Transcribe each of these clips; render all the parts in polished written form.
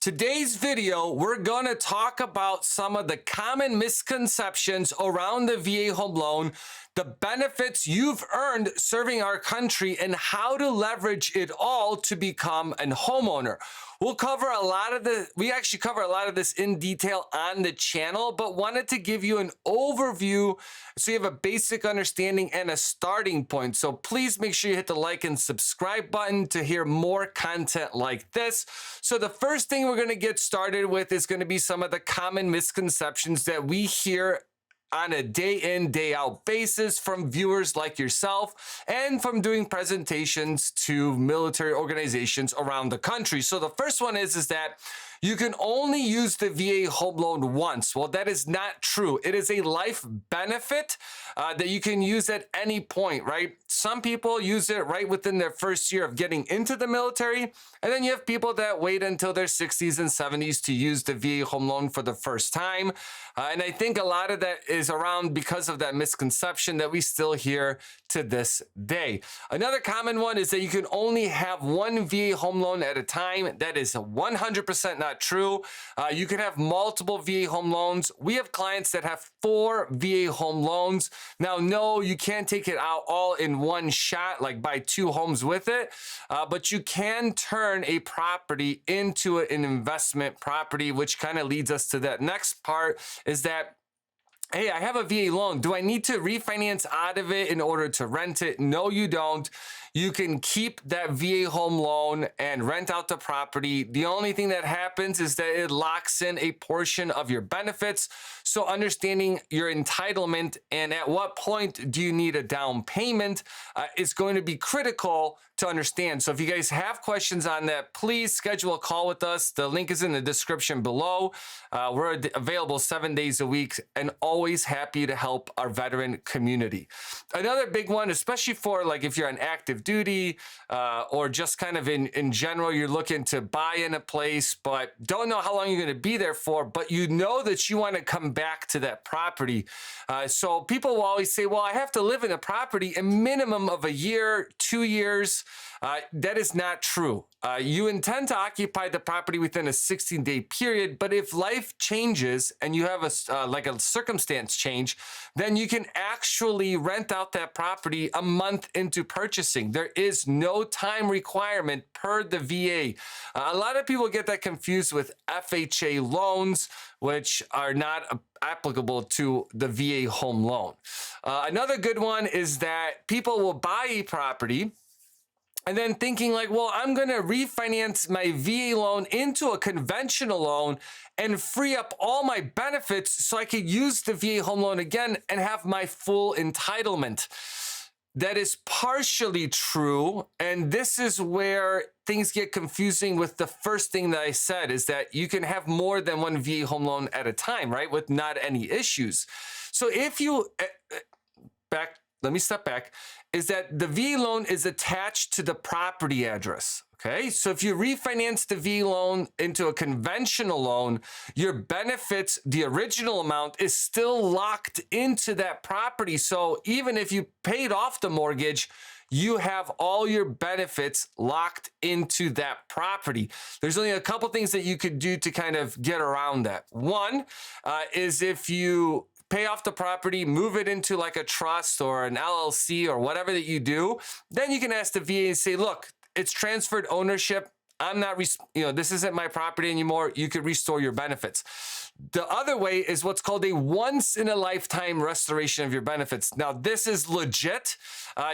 Today's video, we're going to talk about some of the common misconceptions around the VA home loan, the benefits you've earned serving our country, and how to leverage it all to become a homeowner. We actually cover a lot of this in detail on the channel, but wanted to give you an overview so you have a basic understanding and a starting point. So please make sure you hit the like and subscribe button to hear more content like this. So the first thing we're going to get started with is going to be some of the common misconceptions that we hear on a day in, day out basis from viewers like yourself and from doing presentations to military organizations around the country. So the first one is that you can only use the VA home loan once. Well, that is not true. It is a life benefit that you can use at any point, right? Some people use it right within their first year of getting into the military. And then you have people that wait until their 60s and 70s to use the VA home loan for the first time. And I think a lot of that is around because of that misconception that we still hear to this day. Another common one is that you can only have one VA home loan at a time. That is 100% not true. You can have multiple VA home loans. We have clients that have 4 VA home loans. Now, no, you can't take it out all in one shot, like buy 2 homes with it, but you can turn a property into an investment property, which kind of leads us to that next part is that, hey, I have a VA loan. Do I need to refinance out of it in order to rent it? No, you don't. You can keep that VA home loan and rent out the property. The only thing that happens is that it locks in a portion of your benefits. So understanding your entitlement and at what point do you need a down payment is going to be critical to understand. So if you guys have questions on that, please schedule a call with us. The link is in the description below. We're available 7 days a week and always happy to help our veteran community. Another big one, especially for like if you're on active duty or just kind of in general, you're looking to buy in a place, but don't know how long you're going to be there for, but you know that you want to come back to that property. So people will always say, well, I have to live in a property a minimum of a year, 2 years. That is not true. You intend to occupy the property within a 16-day period, but if life changes and you have a circumstance change, then you can actually rent out that property a month into purchasing. There is no time requirement per the VA. A lot of people get that confused with FHA loans, which are not applicable to the VA home loan. Another good one is that people will buy a property and then thinking like, well, I'm going to refinance my VA loan into a conventional loan and free up all my benefits so I could use the VA home loan again and have my full entitlement. That is partially true. And this is where things get confusing with the first thing that I said is that you can have more than one VA home loan at a time, right? With not any issues. So if you, let me step back, is that the VA loan is attached to the property address. Okay, so if you refinance the VA loan into a conventional loan, your benefits, the original amount is still locked into that property. So even if you paid off the mortgage, you have all your benefits locked into that property. There's only a couple things that you could do to kind of get around that. One is if you pay off the property, move it into like a trust or an LLC or whatever that you do, then you can ask the VA and say, look, it's transferred ownership. I'm not, this isn't my property anymore. You could restore your benefits. The other way is what's called a once in a lifetime restoration of your benefits. Now, this is legit.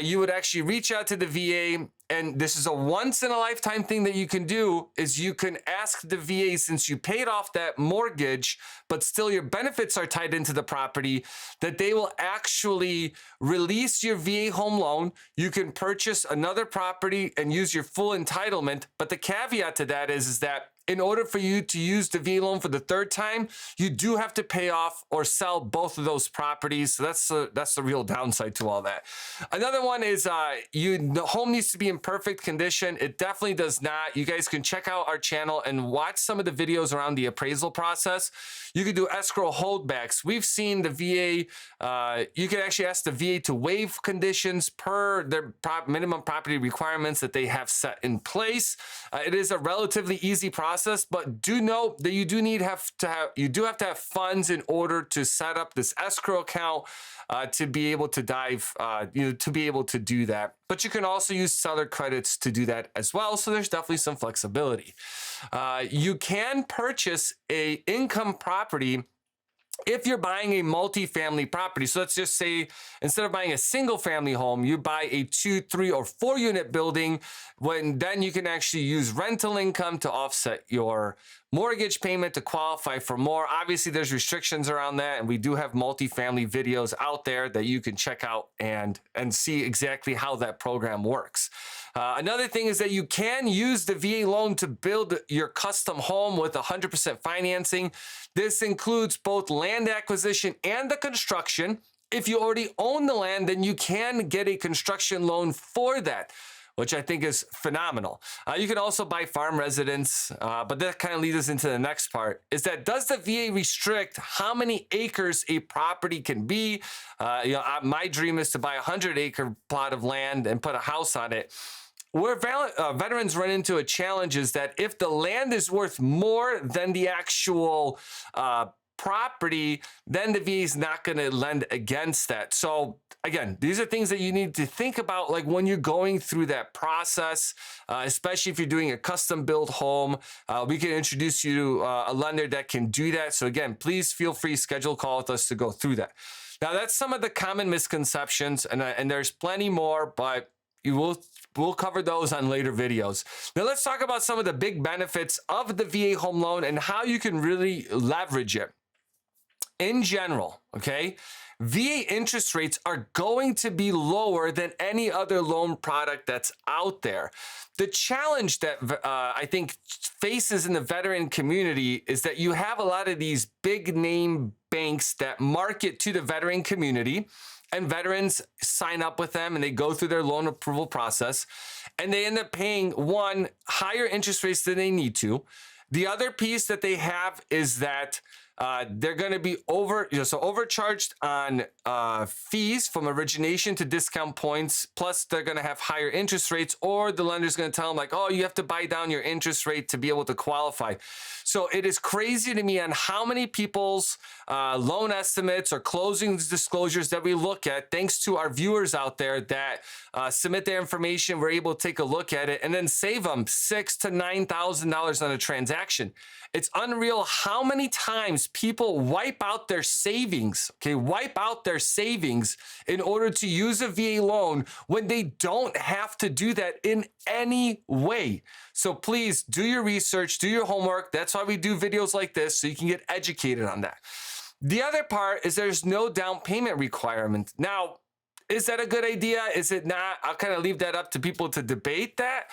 You would actually reach out to the VA, and this is a once in a lifetime thing that you can do is you can ask the VA, since you paid off that mortgage, but still your benefits are tied into the property, that they will actually release your VA home loan. You can purchase another property and use your full entitlement. But the caveat to that is that in order for you to use the VA loan for the third time, you do have to pay off or sell both of those properties. So that's the real downside to all that. Another one is the home needs to be in perfect condition. It definitely does not. You guys can check out our channel and watch some of the videos around the appraisal process. You can do escrow holdbacks. We've seen the VA, you can actually ask the VA to waive conditions per their minimum property requirements that they have set in place. It is a relatively easy process. process, but do note that you do have to have funds in order to set up this escrow account to be able to to be able to do that. But you can also use seller credits to do that as well. So there's definitely some flexibility. You can purchase a income property if you're buying a multi-family property. So let's just say instead of buying a single family home, you buy a 2, 3, or 4 unit building, then you can actually use rental income to offset your mortgage payment to qualify for more. Obviously, there's restrictions around that, and we do have multi-family videos out there that you can check out and see exactly how that program works. Another thing is that you can use the VA loan to build your custom home with 100% financing. This includes both land acquisition and the construction. If you already own the land, then you can get a construction loan for that, which I think is phenomenal. You can also buy farm residence, but that kind of leads us into the next part, is that does the VA restrict how many acres a property can be? My dream is to buy a 100-acre plot of land and put a house on it. Where veterans run into a challenge is that if the land is worth more than the actual property, then the VA is not going to lend against that. So again, these are things that you need to think about, like when you're going through that process, especially if you're doing a custom built home. We can introduce you to a lender that can do that. So again, please feel free to schedule a call with us to go through that. Now that's some of the common misconceptions, and there's plenty more, but we'll cover those on later videos. Now let's talk about some of the big benefits of the VA home loan and how you can really leverage it. In general, okay, VA interest rates are going to be lower than any other loan product that's out there. The challenge that I think faces in the veteran community is that you have a lot of these big name banks that market to the veteran community, and veterans sign up with them and they go through their loan approval process, and they end up paying, one, higher interest rates than they need to. The other piece that they have is that they're going to be overcharged on fees from origination to discount points. Plus, they're going to have higher interest rates, or the lender's going to tell them like, oh, you have to buy down your interest rate to be able to qualify. So it is crazy to me on how many people's loan estimates or closing disclosures that we look at, thanks to our viewers out there that submit their information. We're able to take a look at it and then save them $6,000 to $9,000 on a transaction. It's unreal how many times people wipe out their savings, in order to use a VA loan when they don't have to do that in any way. So please do your research, do your homework. That's why we do videos like this, so you can get educated on that. The other part is there's no down payment requirement. Now, is that a good idea? Is it not? I'll kind of leave that up to people to debate that.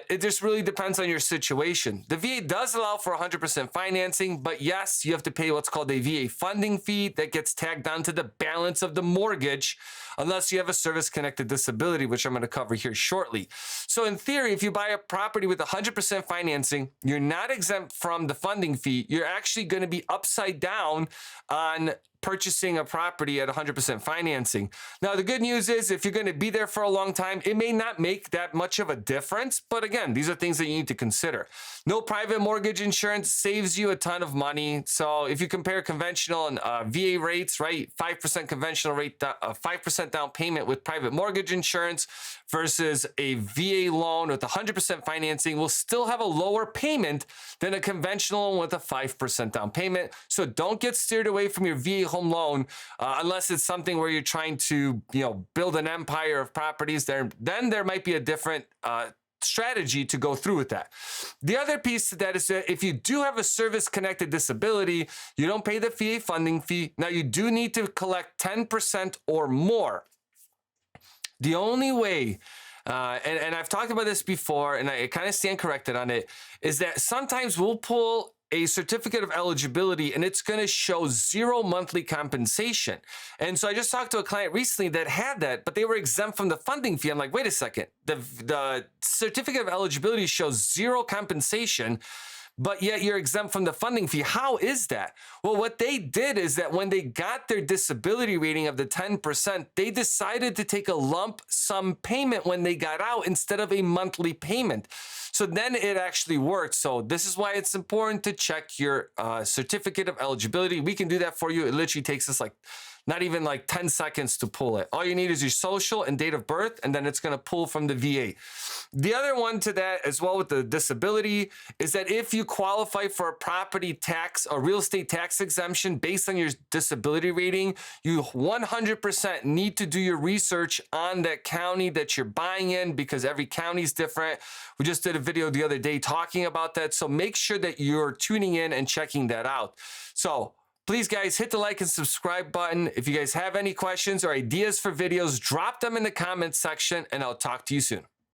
It just really depends on your situation. The VA does allow for 100% financing, but yes, you have to pay what's called a VA funding fee that gets tagged onto the balance of the mortgage, unless you have a service-connected disability, which I'm going to cover here shortly. So in theory, if you buy a property with 100% financing, you're not exempt from the funding fee. You're actually going to be upside down on purchasing a property at 100% financing. Now, the good news is if you're going to be there for a long time, it may not make that much of a difference. But again, these are things that you need to consider. No private mortgage insurance saves you a ton of money. So if you compare conventional and VA rates, right, 5% conventional rate, 5% down payment with private mortgage insurance versus a VA loan with 100% financing, will still have a lower payment than a conventional loan with a 5% down payment. So don't get steered away from your VA home loan unless it's something where you're trying to, build an empire of properties. Then there might be a different strategy to go through with that. The other piece to that is that if you do have a service-connected disability, you don't pay the VA funding fee. Now, you do need to collect 10% or more. The only way, and I've talked about this before, and I kind of stand corrected on it, is that sometimes we'll pull a certificate of eligibility and it's going to show 0 monthly compensation. And so I just talked to a client recently that had that, but they were exempt from the funding fee. I'm like, wait a second, the certificate of eligibility shows 0 compensation, but yet you're exempt from the funding fee. How is that? Well, what they did is that when they got their disability rating of the 10%, they decided to take a lump sum payment when they got out instead of a monthly payment. So then it actually worked. So this is why it's important to check your certificate of eligibility. We can do that for you. It literally takes us like not even like 10 seconds to pull it. All you need is your social and date of birth, and then it's going to pull from the VA. The other one to that as well with the disability is that if you qualify for a property tax or real estate tax exemption based on your disability rating, you 100% need to do your research on that county that you're buying in, because every county is different. We just did a video the other day talking about that. So make sure that you're tuning in and checking that out. So please, guys, hit the like and subscribe button. If you guys have any questions or ideas for videos, drop them in the comments section, and I'll talk to you soon.